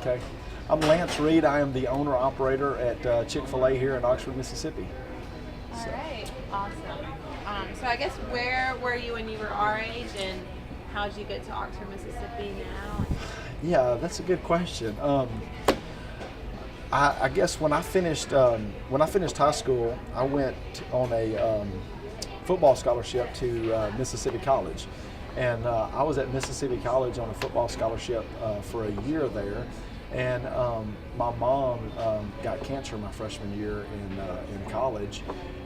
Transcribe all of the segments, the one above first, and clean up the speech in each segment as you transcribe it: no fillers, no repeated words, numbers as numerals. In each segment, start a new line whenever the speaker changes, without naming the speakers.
Okay. I'm Lance Reed. I am the owner-operator at Chick-fil-A here in Oxford, Mississippi.
All right, awesome. So I guess where were you when you were our age, and how did you get to Oxford, Mississippi now?
Yeah, that's a good question. I guess when I finished high school, I went on a football scholarship to Mississippi College, and I was at Mississippi College on a football scholarship for a year there. And my mom got cancer my freshman year in college,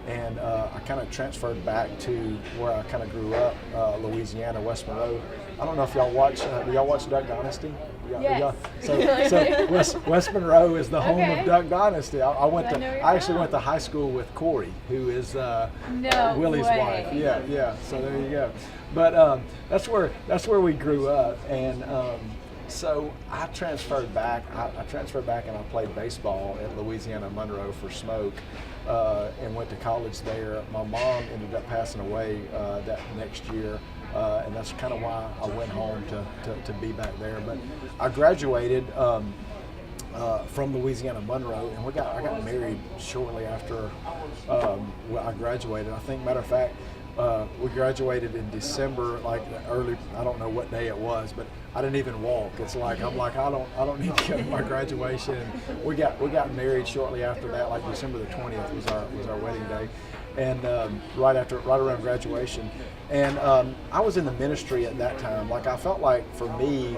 and I kind of transferred back to where I kind of grew up, Louisiana, West Monroe. I don't know if y'all watch. Do y'all watch Duck Dynasty?
Yes.
So West Monroe is the home
Okay.
of Duck Dynasty.
I know your
I actually
town.
went to high school with Corey, who is
No
Willie's
way.
wife. Yeah. So there you go. But that's where we grew up, and so I transferred back. I transferred back and I played baseball at Louisiana Monroe for Smoke, and went to college there. My mom ended up passing away that next year, and that's kind of why I went home to be back there. But I graduated from Louisiana Monroe, and I got married shortly after I graduated. I think, matter of fact, we graduated in December, like early. I don't know what day it was, but I didn't even walk. It's like I don't need to go to my graduation. We got married shortly after that, like December the 20th was our wedding day, and right around graduation. And I was in the ministry at that time. Like, I felt like for me,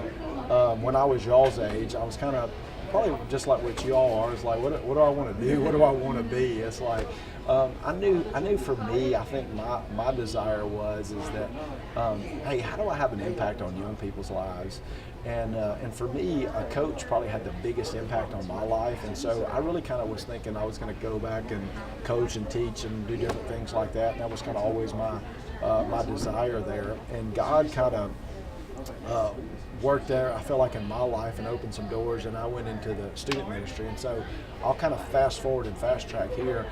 when I was y'all's age, I was kind of probably just like what y'all are. It's like, what do I want to do? What do I want to be? It's like, I knew for me, I think my desire is that, hey, how do I have an impact on young people's lives? And for me, a coach probably had the biggest impact on my life. And so I really kind of was thinking I was going to go back and coach and teach and do different things like that. And that was kind of always my desire there. And God kind of worked there, I feel like, in my life, and opened some doors, and I went into the student ministry. And so I'll kind of fast forward and fast track here.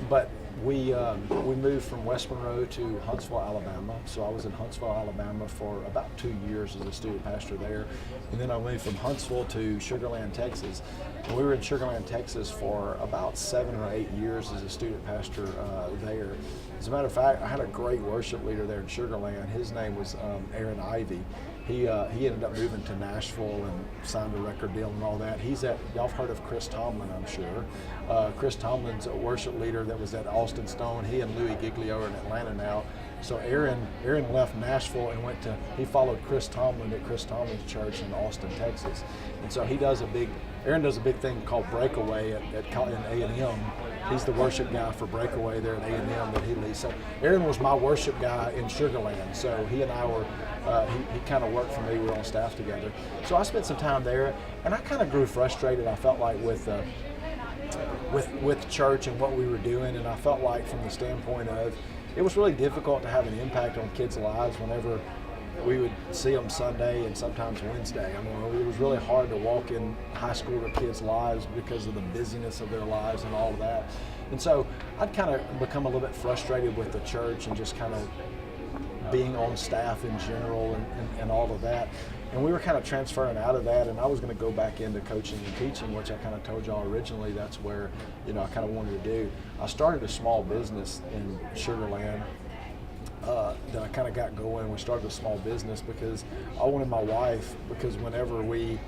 But we moved from West Monroe to Huntsville, Alabama. So I was in Huntsville, Alabama for about 2 years as a student pastor there. And then I moved from Huntsville to Sugar Land, Texas. And we were in Sugar Land, Texas for about 7 or 8 years as a student pastor there. As a matter of fact, I had a great worship leader there in Sugar Land. His name was Aaron Ivy. He ended up moving to Nashville and signed a record deal and all that. Y'all have heard of Chris Tomlin, I'm sure. Chris Tomlin's a worship leader that was at Austin Stone. He and Louis Giglio are in Atlanta now. So Aaron left Nashville and he followed Chris Tomlin at Chris Tomlin's church in Austin, Texas. And so Aaron does a big thing called Breakaway in A&M. He's the worship guy for Breakaway there at A&M that he leads. So Aaron was my worship guy in Sugar Land. So he and I were, he kind of worked for me. We were on staff together. So I spent some time there, and I kind of grew frustrated, I felt like, with church and what we were doing. And I felt like, from the standpoint of, it was really difficult to have an impact on kids' lives whenever we would see them Sunday and sometimes Wednesday. I mean, it was really hard to walk in high schooler kids' lives because of the busyness of their lives and all of that. And so I'd kind of become a little bit frustrated with the church and just kind of being on staff in general and all of that. And we were kind of transferring out of that, and I was going to go back into coaching and teaching, which I kind of told y'all originally that's where, I kind of wanted to do. I started a small business in Sugar Land that I kind of got going. We started a small business because I wanted my wife, because whenever we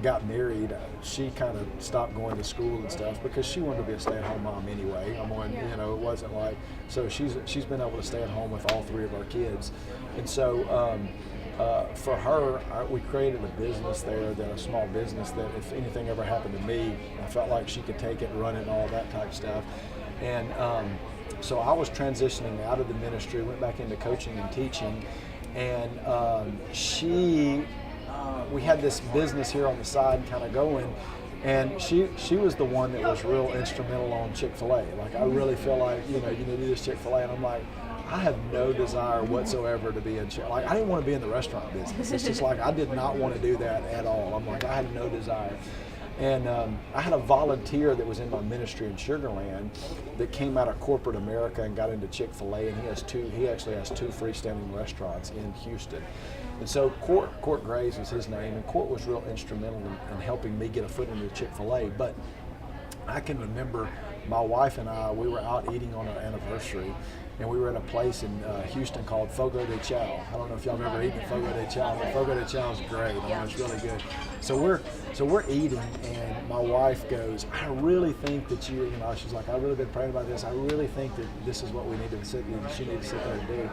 got married, she kind of stopped going to school and stuff because she wanted to be a stay-at-home mom anyway. It wasn't like, so she's been able to stay at home with all 3 of our kids. And so for her, we created a business there, a small business that if anything ever happened to me, I felt like she could take it and run it and all that type of stuff. And so I was transitioning out of the ministry, went back into coaching and teaching, and we had this business here on the side kind of going, and she was the one that was real instrumental on Chick-fil-A. Like, I really feel like, you do this Chick-fil-A, and I'm like, I have no desire whatsoever to be in Chick-fil-A. Like, I didn't want to be in the restaurant business. It's just like, I did not want to do that at all. I'm like, I had no desire. And I had a volunteer that was in my ministry in Sugar Land that came out of corporate America and got into Chick-fil-A, and he actually has 2 freestanding restaurants in Houston. And so Court Graves was his name, and Court was real instrumental in helping me get a foot into Chick-fil-A. But I can remember my wife and I, we were out eating on our anniversary, and we were at a place in Houston called Fogo de Chao. I don't know if y'all have ever eaten at Fogo de Chao, but Fogo de Chao is great. I mean, it's really good. So we're eating, and my wife goes, I really think that you know, she's like, I've really been praying about this. I really think that this is what we need to sit, she needs to sit there and do.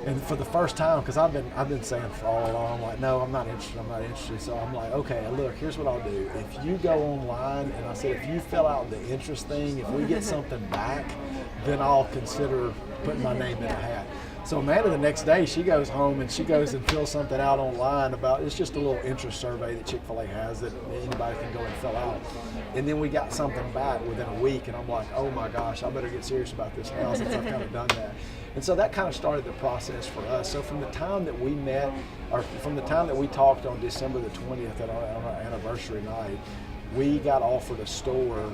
And for the first time, because I've been saying for all along, I'm like, no, I'm not interested. So I'm like, okay, look, here's what I'll do. If you go online, and I said, if you fill out the interest thing, if we get something back, then I'll consider putting my name in a hat. So Amanda, the next day, she goes home and she goes and fills something out online about, it's just a little interest survey that Chick-fil-A has that anybody can go and fill out. And then we got something back within a week, and I'm like, oh my gosh, I better get serious about this now since I've kind of done that. And so that kind of started the process for us. So from the time that we met, or from the time that we talked on December the 20th on our anniversary night, we got offered a store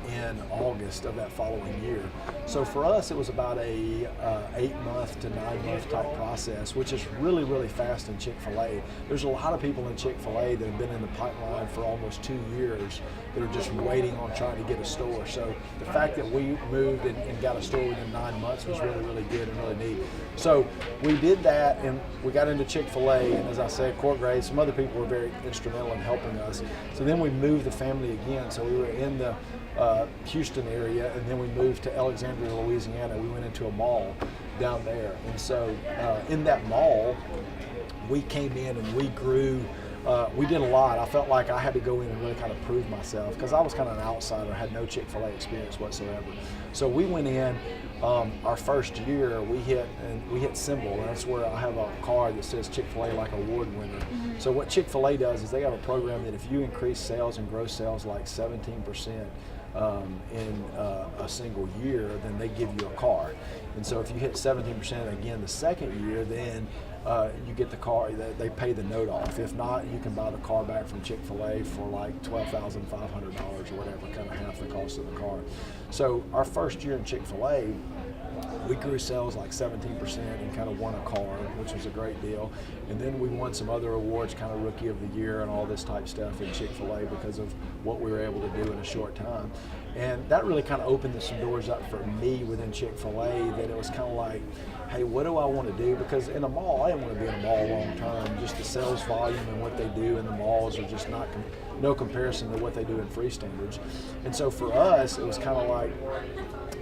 in August of that following year. So for us, it was about a 8-month to 9-month type process, which is really, really fast in Chick-fil-A. There's a lot of people in Chick-fil-A that have been in the pipeline for almost 2 years that are just waiting on trying to get a store. So the fact that we moved and got a store within 9 months was really, really good and really neat. So we did that, and we got into Chick-fil-A, and as I said, Court Graves, some other people were very instrumental in helping us. So then we moved the family again. So we were in the Houston area, and then we moved to Alexandria, Louisiana. We went into a mall down there, and so in that mall, we came in and we grew. We did a lot. I felt like I had to go in and really kind of prove myself because I was kind of an outsider, had no Chick-fil-A experience whatsoever. So we went in. Our first year, we hit Symbol, and that's where I have a card that says Chick-fil-A like award winner. Mm-hmm. So what Chick-fil-A does is they have a program that if you increase sales and gross sales like 17%. In a single year, then they give you a car. And so if you hit 17% again the second year, then you get the car, they pay the note off. If not, you can buy the car back from Chick-fil-A for like $12,500 or whatever, kind of half the cost of the car. So our first year in Chick-fil-A, we grew sales like 17% and kind of won a car, which was a great deal. And then we won some other awards, kind of Rookie of the Year and all this type stuff in Chick-fil-A because of what we were able to do in a short time. And that really kind of opened some doors up for me within Chick-fil-A, that it was kind of like, hey, what do I want to do? Because in a mall, I didn't want to be in a mall long term. Just the sales volume and what they do in the malls are just not no comparison to what they do in freestanders. And so for us, it was kind of like,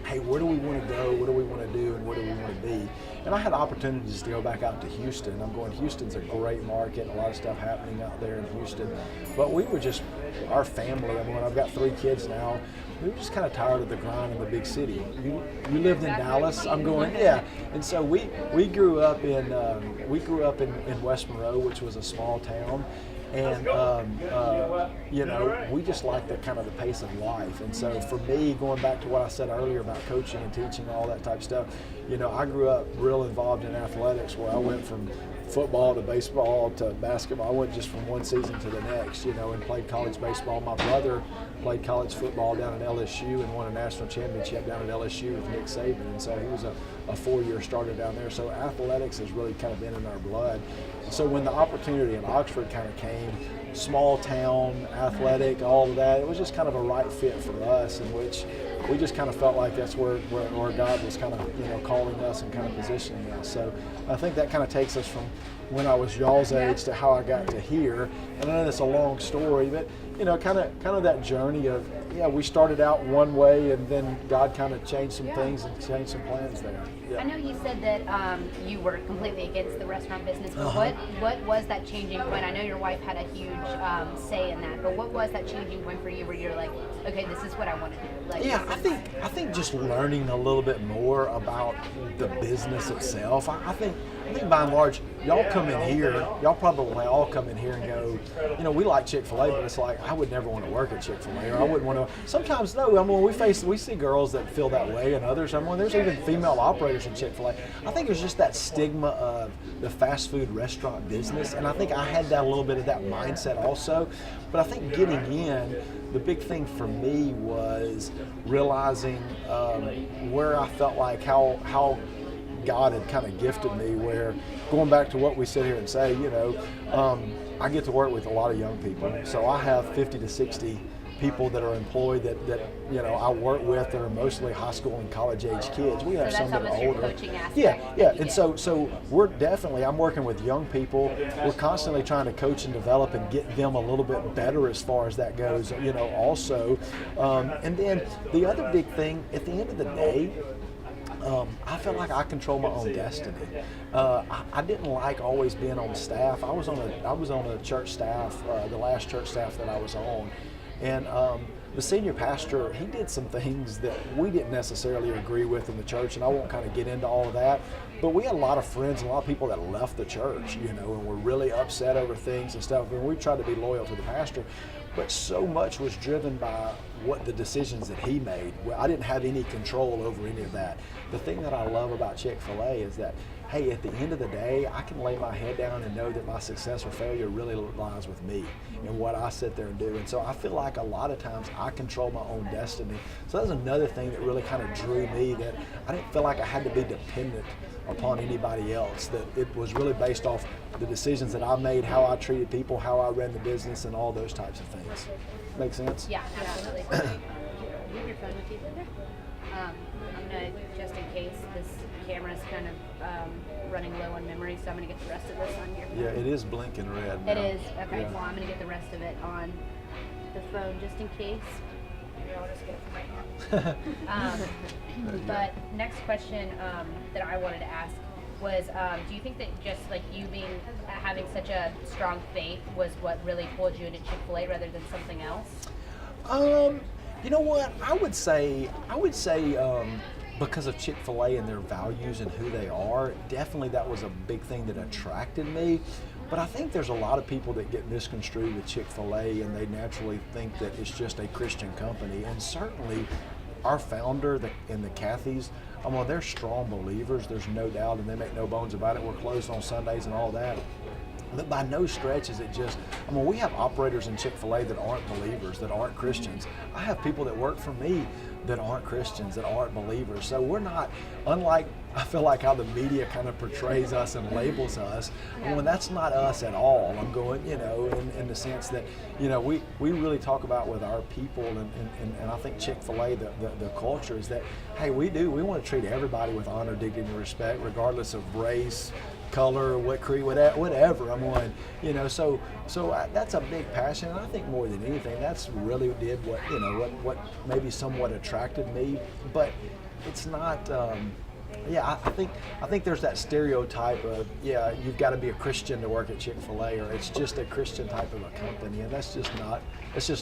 hey, where do we want to go? What do we want to do? And where do we want to be? And I had opportunities to go back out to Houston. I'm going, Houston's a great market, a lot of stuff happening out there in Houston. But we were just, our family, I mean, I've got 3 kids now. We were just kind of tired of the grind in the big city. You lived in Dallas. I'm going, yeah. And so we grew up in West Monroe, which was a small town. And you know, we just like the kind of the pace of life. And so for me, going back to what I said earlier about coaching and teaching, all that type of stuff, you know, I grew up real involved in athletics, where I went from football to baseball to basketball. I went just from one season to the next, you know, and played college baseball. My brother played college football down at LSU and won a national championship down at LSU with Nick Saban. And so he was a 4-year starter down there. So athletics has really kind of been in our blood. So when the opportunity in Oxford kind of came, small town, athletic, all of that, it was just kind of a right fit for us, in which we just kind of felt like that's where God was kind of, you know, calling us and kind of positioning us. So I think that kind of takes us from when I was y'all's age to how I got to here. And I know that's a long story, but you know, kind of that journey of, yeah, we started out one way and then God kind of changed some things and changed some plans there. Yeah.
I know you said that you were completely against the restaurant business, but what was that changing point? I know your wife had a huge say in that, but what was that changing point for you where you're like, okay, this is what I want to do? Like,
yeah, I think just learning a little bit more about the business itself. I think by and large, y'all come in here, y'all probably all come in here and go, you know, we like Chick-fil-A, but it's like, I would never want to work at Chick-fil-A, or I wouldn't want to. Sometimes, no, I mean, we see girls that feel that way, and others, I mean, there's even female operators in Chick-fil-A. I think there's just that stigma of the fast food restaurant business, and I think I had that a little bit of that mindset also. But I think getting in, the big thing for me was realizing where I felt like how God had kind of gifted me, where going back to what we sit here and say, I get to work with a lot of young people. So I have 50 to 60 people that are employed that I work with that are mostly high school and college age kids. We have
So
some
that's
that are
almost your
older.
coaching aspect.
Yeah. And so we're definitely, I'm working with young people. We're constantly trying to coach and develop and get them a little bit better as far as that goes, also. And then the other big thing, at the end of the day, I feel like I control my own destiny. I didn't like always being on staff. I was on a church staff, the last church staff that I was on, and the senior pastor, he did some things that we didn't necessarily agree with in the church, and I won't kind of get into all of that. But we had a lot of friends and a lot of people that left the church, and were really upset over things and stuff. And we tried to be loyal to the pastor, but so much was driven by what the decisions that he made. Well, I didn't have any control over any of that. The thing that I love about Chick-fil-A is that, hey, at the end of the day, I can lay my head down and know that my success or failure really lies with me and what I sit there and do. And so I feel like a lot of times I control my own destiny. So that's another thing that really kind of drew me, that I didn't feel like I had to be dependent upon anybody else, that it was really based off the decisions that I made, how I treated people, how I ran the business, and all those types of things. Make sense?
Yeah, absolutely. You have your phone with you, Linda? I'm gonna, just in case, this camera's kind of running low on memory, so I'm gonna get the rest of this on here.
Yeah, it is blinking red now.
It is? Okay,
Yeah.
well, I'm gonna get the rest of it on the phone just in case. Maybe I'll just get it from right here. But next question that I wanted to ask was, do you think that just like you having such a strong faith was what really pulled you into Chick-fil-A rather than something else?
You know what? I would say because of Chick-fil-A and their values and who they are, definitely that was a big thing that attracted me. But I think there's a lot of people that get misconstrued with Chick-fil-A, and they naturally think that it's just a Christian company. And certainly our founder and the Cathys, they're strong believers, there's no doubt, and they make no bones about it. We're closed on Sundays and all that. But by no stretch is it just, we have operators in Chick-fil-A that aren't believers, that aren't Christians. I have people that work for me that aren't Christians, that aren't believers. So we're not, unlike, I feel like how the media kind of portrays us and labels us, that's not us at all. I'm going, in the sense that, we really talk about with our people, and I think Chick-fil-A, the culture is that, hey, we want to treat everybody with honor, dignity, and respect, regardless of race, color, what creed, whatever. So that's a big passion, and I think more than anything, that's really did what maybe somewhat attracted me. But it's not. I think there's that stereotype of you've got to be a Christian to work at Chick-fil-A, or it's just a Christian type of a company, and that's just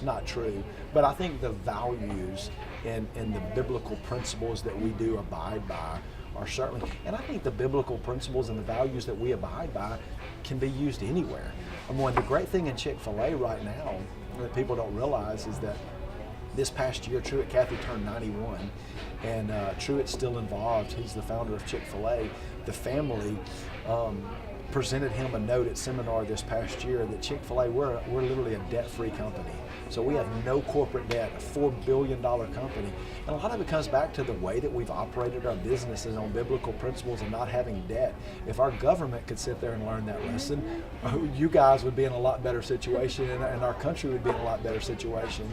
not true. But I think the values and the biblical principles that we do abide by are certainly, and I think the biblical principles and the values that we abide by can be used anywhere. The great thing in Chick-fil-A right now that people don't realize is that this past year, Truett Cathy turned 91, and Truett's still involved. He's the founder of Chick-fil-A. The family presented him a note at seminar this past year that Chick-fil-A, we're literally a debt-free company. So we have no corporate debt, a $4 billion company. And a lot of it comes back to the way that we've operated our businesses on biblical principles and not having debt. If our government could sit there and learn that lesson, you guys would be in a lot better situation, and our country would be in a lot better situation,